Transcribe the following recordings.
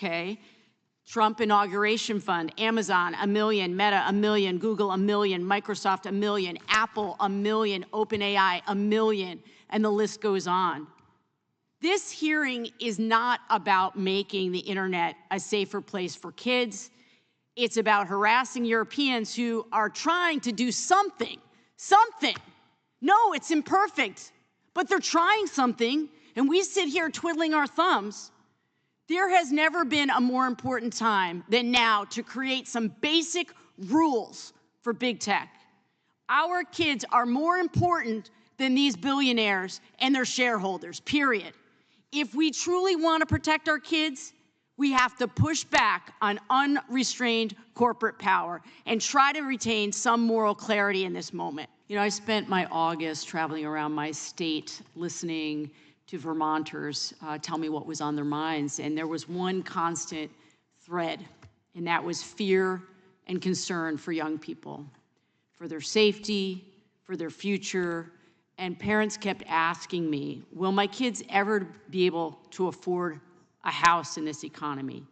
okay? Trump inauguration fund, Amazon, $1 million, Meta, $1 million, Google, $1 million, Microsoft, $1 million, Apple, $1 million, OpenAI, $1 million, and the list goes on. This hearing is not about making the internet a safer place for kids. It's about harassing Europeans who are trying to do something. No, it's imperfect, but they're trying something, and we sit here twiddling our thumbs. There has never been a more important time than now to create some basic rules for big tech. Our kids are more important than these billionaires and their shareholders, period. If we truly want to protect our kids, we have to push back on unrestrained corporate power and try to retain some moral clarity in this moment. You know, I spent my August traveling around my state listening to Vermonters tell me what was on their minds, and there was one constant thread, and that was fear and concern for young people, for their safety, for their future. And parents kept asking me, will my kids ever be able to afford a house in this economy?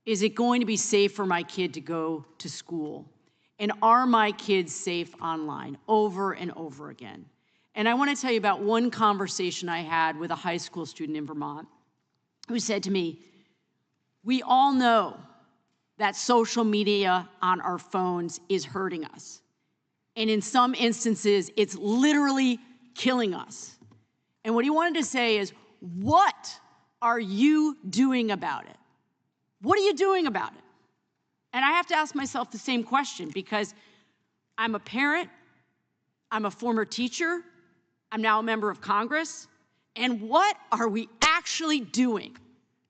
Is it going to be safe for my kid to go to school? And are my kids safe online? Over and over again. And I want to tell you about one conversation I had with a high school student in Vermont who said to me, we all know that social media on our phones is hurting us. And in some instances, it's literally killing us. And what he wanted to say is, what are you doing about it? What are you doing about it? And I have to ask myself the same question, because I'm a parent, I'm a former teacher, I'm now a member of Congress, and what are we actually doing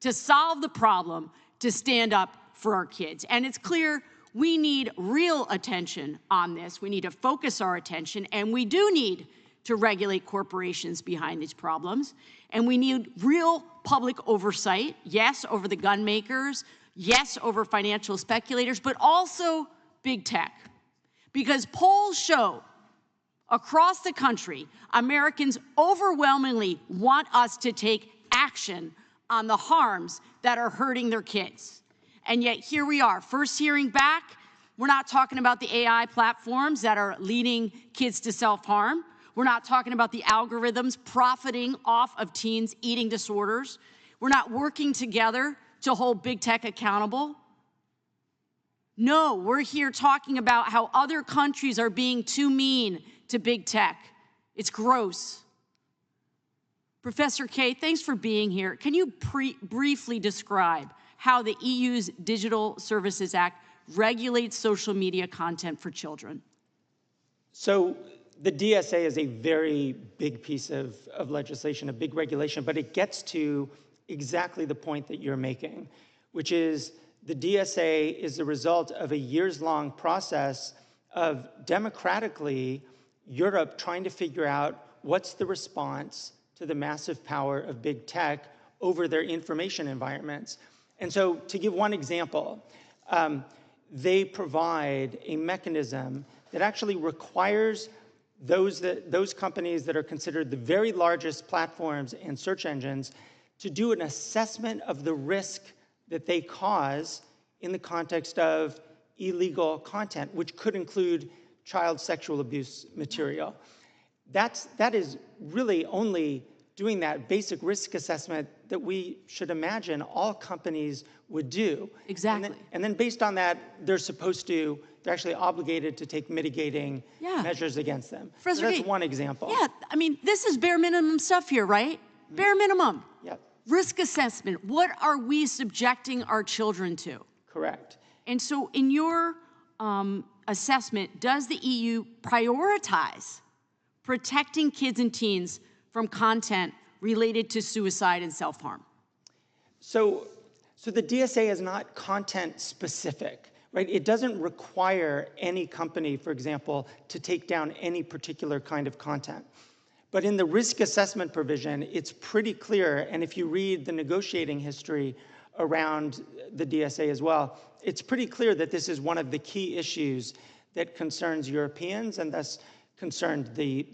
to solve the problem, to stand up for our kids? And it's clear we need real attention on this. We need to focus our attention, and we do need to regulate corporations behind these problems. And we need real public oversight, yes, over the gun makers, yes, over financial speculators, but also big tech. Because polls show across the country, Americans overwhelmingly want us to take action on the harms that are hurting their kids. And yet here we are, first hearing back. We're not talking about the AI platforms that are leading kids to self-harm. We're not talking about the algorithms profiting off of teens' eating disorders. We're not working together to hold big tech accountable. No, we're here talking about how other countries are being too mean to big tech. It's gross. Professor Kay, thanks for being here. Can you briefly describe how the EU's Digital Services Act regulates social media content for children? So the DSA is a very big piece of legislation, a big regulation, but it gets to exactly the point that you're making, which is the DSA is the result of a years-long process of democratically Europe trying to figure out what's the response to the massive power of big tech over their information environments. And so to give one example, they provide a mechanism that actually requires those companies that are considered the very largest platforms and search engines to do an assessment of the risk that they cause in the context of illegal content, which could include child sexual abuse material. That is really only doing that basic risk assessment that we should imagine all companies would do. Exactly. And then based on that, they're actually obligated to take mitigating measures against them. So that's one example. Yeah, I mean, this is bare minimum stuff here, right? Mm-hmm. Bare minimum. Yep. Risk assessment. What are we subjecting our children to? Correct. And so in your assessment, does the EU prioritize protecting kids and teens from content related to suicide and self-harm? So the DSA is not content specific, right? It doesn't require any company, for example, to take down any particular kind of content. But in the risk assessment provision, it's pretty clear, and if you read the negotiating history around the DSA as well, it's pretty clear that this is one of the key issues that concerns Europeans and thus concerned the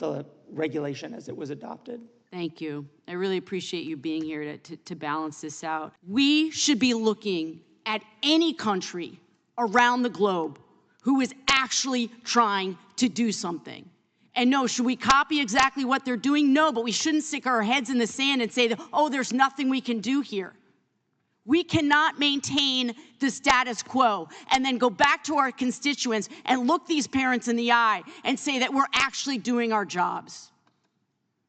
regulation as it was adopted. Thank you. I really appreciate you being here to balance this out. We should be looking at any country around the globe who is actually trying to do something. And no, should we copy exactly what they're doing? No, but we shouldn't stick our heads in the sand and say that, oh, there's nothing we can do here. We cannot maintain the status quo and then go back to our constituents and look these parents in the eye and say that we're actually doing our jobs.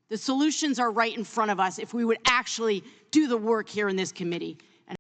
The solutions are right in front of us if we would actually do the work here in this committee.